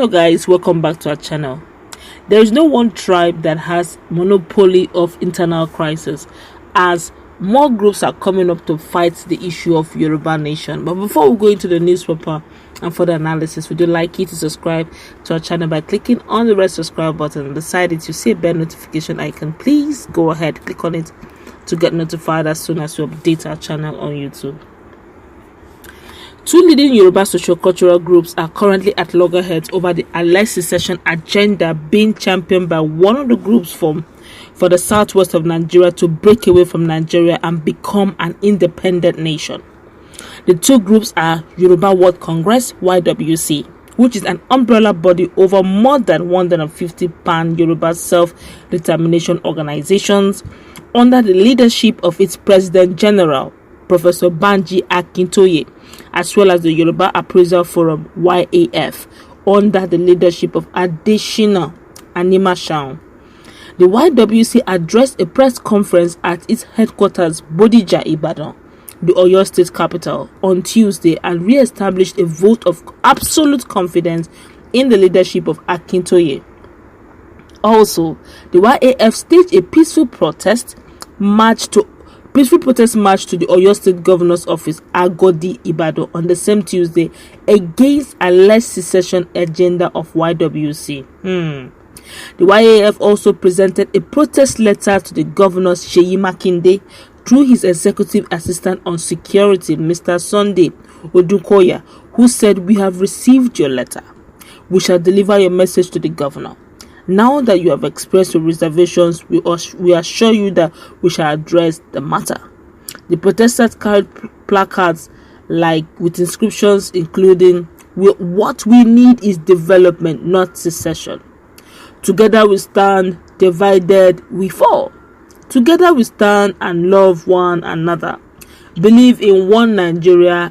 Hello guys, welcome back to our channel. There is no one tribe that has monopoly of internal crisis, as more groups are coming up to fight the issue of Yoruba nation. But before we go into the newspaper and further analysis, would you like you to subscribe to our channel by clicking on the red subscribe button. Beside it, you see a bell notification icon. Please go ahead, click on it to get notified as soon as we update our channel on YouTube. Two leading Yoruba socio-cultural groups are currently at loggerheads over the alleged secession agenda being championed by one of the groups for the southwest of Nigeria to break away from Nigeria and become an independent nation. The two groups are Yoruba World Congress, YWC, which is an umbrella body over more than 150 pan-Yoruba self-determination organizations under the leadership of its President General, Professor Banji Akinoye, as well as the Yoruba Appraisal Forum (YAF) under the leadership of Adesina Animashaun. The YWC addressed a press conference at its headquarters, Bodija, Ibadan, the Oyo State capital, on Tuesday and re-established a vote of absolute confidence in the leadership of Akinoye. Also, the YAF staged a peaceful protest march to the Oyo State Governor's Office, Agodi, Ibadan, on the same Tuesday against alleged secession agenda of YWC. The YAF also presented a protest letter to the Governor Seyi through his executive assistant on security, Mr. Sunday Oduduwa, who said, "We have received your letter. We shall deliver your message to the governor. Now that you have expressed your reservations, we assure you that we shall address the matter." The protesters carried placards with inscriptions including, "What we need is development, not secession. Together we stand, divided we fall. Together we stand and love one another. Believe in one Nigeria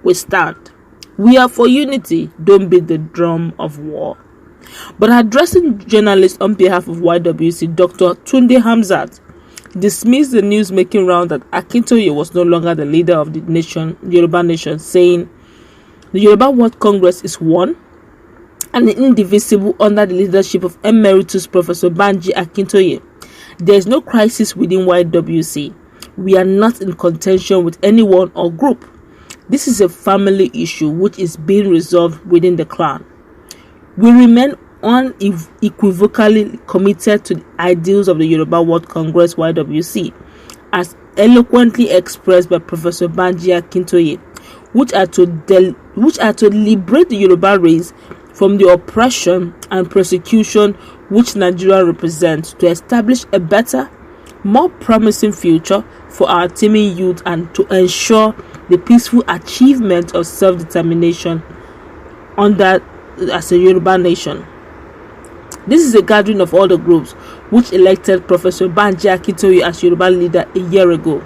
we stand. We are for unity, don't beat the drum of war." But addressing journalists on behalf of YWC, Dr. Tunde Hamzat dismissed the news making round that Akinoye was no longer the leader of the Yoruba nation, saying, "The Yoruba World Congress is one and indivisible under the leadership of Emeritus Professor Banji Akinoye. There is no crisis within YWC. We are not in contention with anyone or group. This is a family issue which is being resolved within the clan. We remain unequivocally committed to the ideals of the Yoruba World Congress YWC, as eloquently expressed by Professor Banji Akinoye, which are to liberate the Yoruba race from the oppression and persecution which Nigeria represents, to establish a better, more promising future for our teeming youth, and to ensure the peaceful achievement of self-determination as a Yoruba nation." This is a gathering of all the groups which elected Professor Banji Akinoye as Yoruba leader a year ago.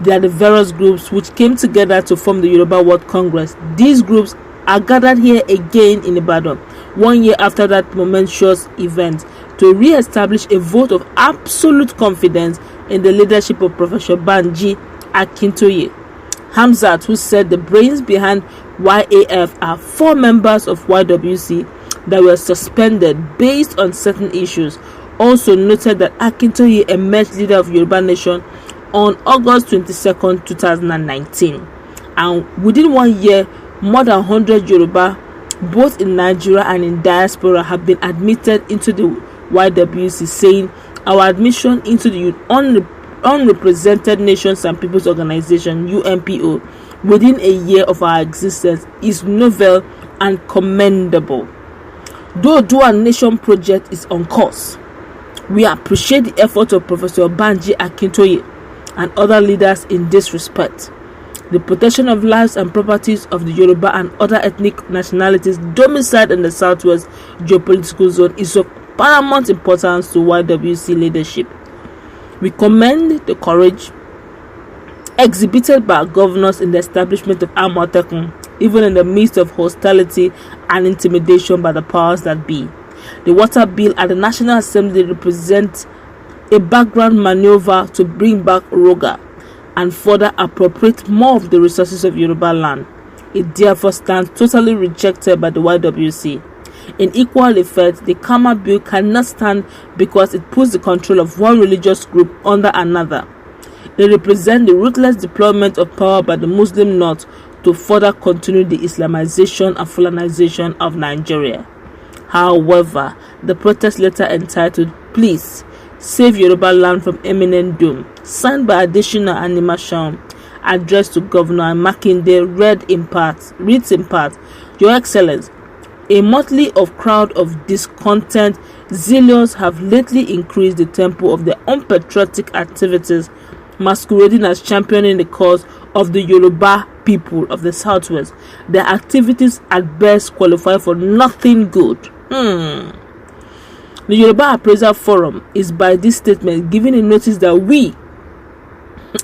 They are the various groups which came together to form the Yoruba World Congress. These groups are gathered here again in Ibadan 1 year after that momentous event to re-establish a vote of absolute confidence in the leadership of Professor Banji Akinoye. Hamzat, who said the brains behind YAF are 4 members of YWC that were suspended based on certain issues, also noted that Akinoye emerged leader of Yoruba nation on August 22nd, 2019. And within 1 year, more than 100 Yoruba, both in Nigeria and in diaspora, have been admitted into the YWC, saying, "Our admission into the Unrepresented Nations and Peoples Organization (UNPO) within a year of our existence is novel and commendable. Though Dual Nation project is on course, we appreciate the effort of Professor Banji Akinoye and other leaders in this respect. The protection of lives and properties of the Yoruba and other ethnic nationalities domiciled in the Southwest geopolitical zone is of paramount importance to YWC leadership. We commend the courage exhibited by our governors in the establishment of Amotekun, even in the midst of hostility and intimidation by the powers that be. The water bill at the National Assembly represents a background maneuver to bring back Roga and further appropriate more of the resources of Yoruba land. It therefore stands totally rejected by the YWC. In equal effect, the Karma Bill cannot stand because it puts the control of one religious group under another. It represents the ruthless deployment of power by the Muslim North to further continue the Islamization and Fulanization of Nigeria. However, the protest letter entitled "Please Save Yoruba Land from Imminent Doom," signed by additional animation, addressed to Governor Makinde, reads in part, "Your Excellency, a motley of crowd of discontent zealots have lately increased the tempo of their unpatriotic activities, masquerading as championing the cause of the Yoruba people of the Southwest. Their activities at best qualify for nothing good." The Yoruba Appraisal Forum is by this statement giving a notice that we,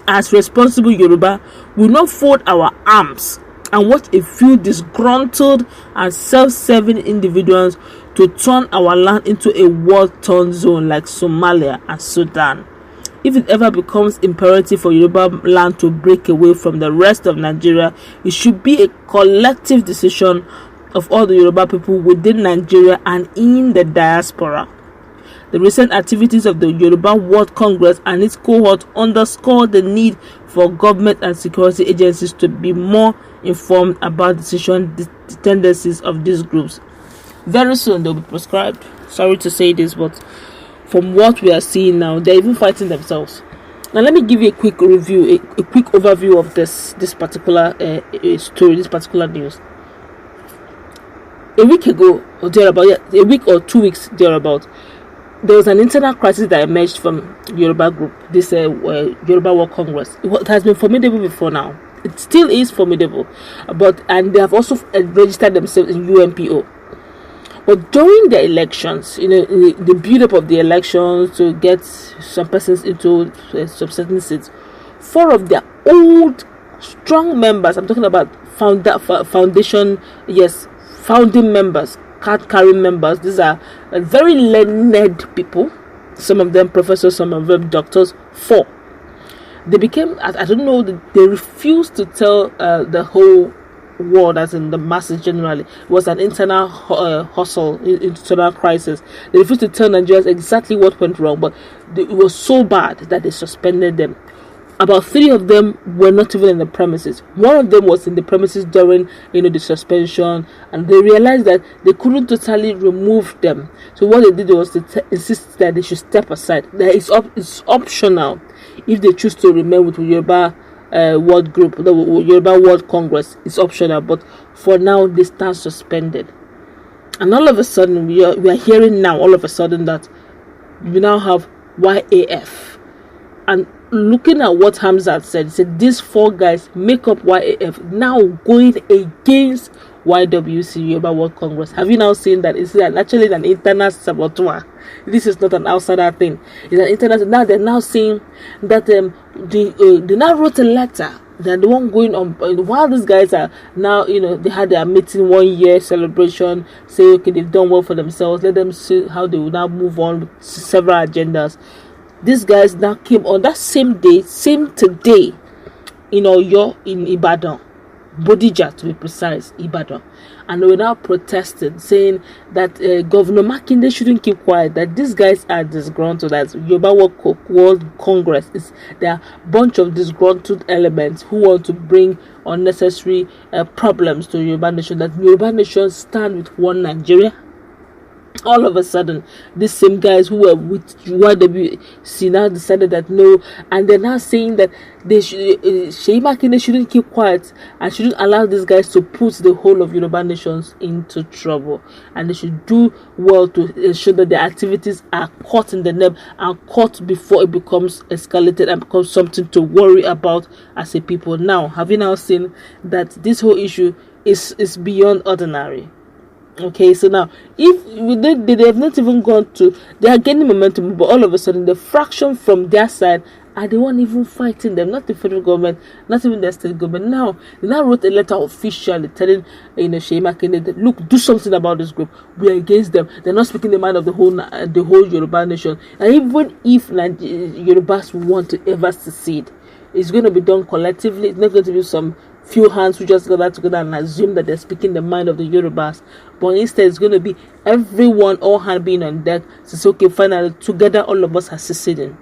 as responsible Yoruba, will not fold our arms and watch a few disgruntled and self-serving individuals to turn our land into a war-torn zone like Somalia and Sudan. If it ever becomes imperative for Yoruba land to break away from the rest of Nigeria, it should be a collective decision of all the Yoruba people within Nigeria and in the diaspora. The recent activities of the Yoruba World Congress and its cohort underscore the need for government and security agencies to be more informed about the tendencies of these groups. Very soon they'll be proscribed. Sorry to say this, but from what we are seeing now, they're even fighting themselves. Now let me give you a quick review, a quick overview of this particular story, this particular news. A week ago, or thereabout, a week or 2 weeks thereabout, there was an internal crisis that emerged from Yoruba group, this Yoruba World Congress. It has been formidable before now. It still is formidable, and they have also registered themselves in UNPO. But during the elections, the build-up of the elections to get some persons into some certain seats, 4 of their old, strong members, I'm talking about founding members, card-carrying members, these are very learned people, some of them professors, some of them doctors, 4. They became, I don't know, they refused to tell the whole world, as in the masses generally. It was an internal hustle, internal crisis. They refused to tell Nigerians exactly what went wrong, but it was so bad that they suspended them. About 3 of them were not even in the premises. 1 of them was in the premises during the suspension, and they realized that they couldn't totally remove them. So what they did was to insist that they should step aside. That it's optional if they choose to remain with Yoruba World Group, the Yoruba World Congress. It's optional, but for now they stand suspended. And all of a sudden we are hearing now all of a sudden that we now have YAF. And looking at what Hamzat said, he said these 4 guys make up YAF, now going against YWC, Yoruba World Congress. Have you now seen that it's actually an internal saboteur? This is not an outsider thing. It's an internal. Now they're now saying that they now wrote a letter. They're the one going on while these guys are now, they had their meeting 1 year celebration. Say okay, they've done well for themselves. Let them see how they will now move on with several agendas. These guys now came on that same day, same today, in Oyo, in Ibadan, Bodija to be precise, Ibadan, and they were now protesting, saying that Governor Makinde shouldn't keep quiet, that these guys are disgruntled, that Yoruba World Congress there are a bunch of disgruntled elements who want to bring unnecessary problems to Yoruba nation, that Yoruba nation stand with one Nigeria. All of a sudden, these same guys who were with YWC now decided that no, and they're now saying that they shouldn't keep quiet and shouldn't allow these guys to put the whole of Yoruba nations into trouble, and they should do well to ensure that their activities are caught in the net and caught before it becomes escalated and becomes something to worry about as a people. Now, have you now seen that this whole issue is beyond ordinary? Okay, so now if they have not even gone to, they are gaining momentum, but all of a sudden the fraction from their side are the one even fighting them, not the federal government, not even the state government. Now they now wrote a letter officially telling Sh0cks that look, do something about this group. We are against them. They're not speaking the mind of the whole Yoruba nation. And even if Yorubas want to ever secede, it's going to be done collectively. It's not going to be some few hands who just gather together and assume that they're speaking the mind of the Yorubas, but instead it's going to be everyone, all hand being on deck to say, okay, finally together all of us are seceding.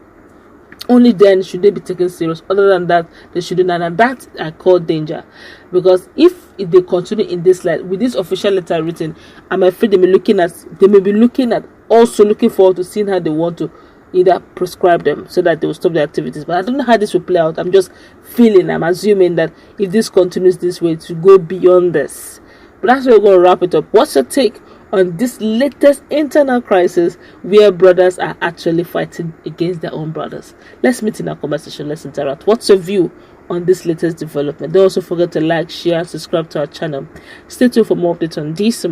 Only then should they be taken serious. Other than that, they shouldn't. And that I call danger, because if they continue in this light with this official letter written, I'm afraid they may be looking at also looking forward to seeing how they want to either prescribe them so that they will stop their activities. But I don't know how this will play out. I'm just I'm assuming that if this continues this way, to go beyond this. But that's where we're going to wrap it up. What's your take on this latest internal crisis where brothers are actually fighting against their own brothers? Let's meet in our conversation. Let's interact. What's your view on this latest development? Don't also forget to like, share, subscribe to our channel. Stay tuned for more updates on this.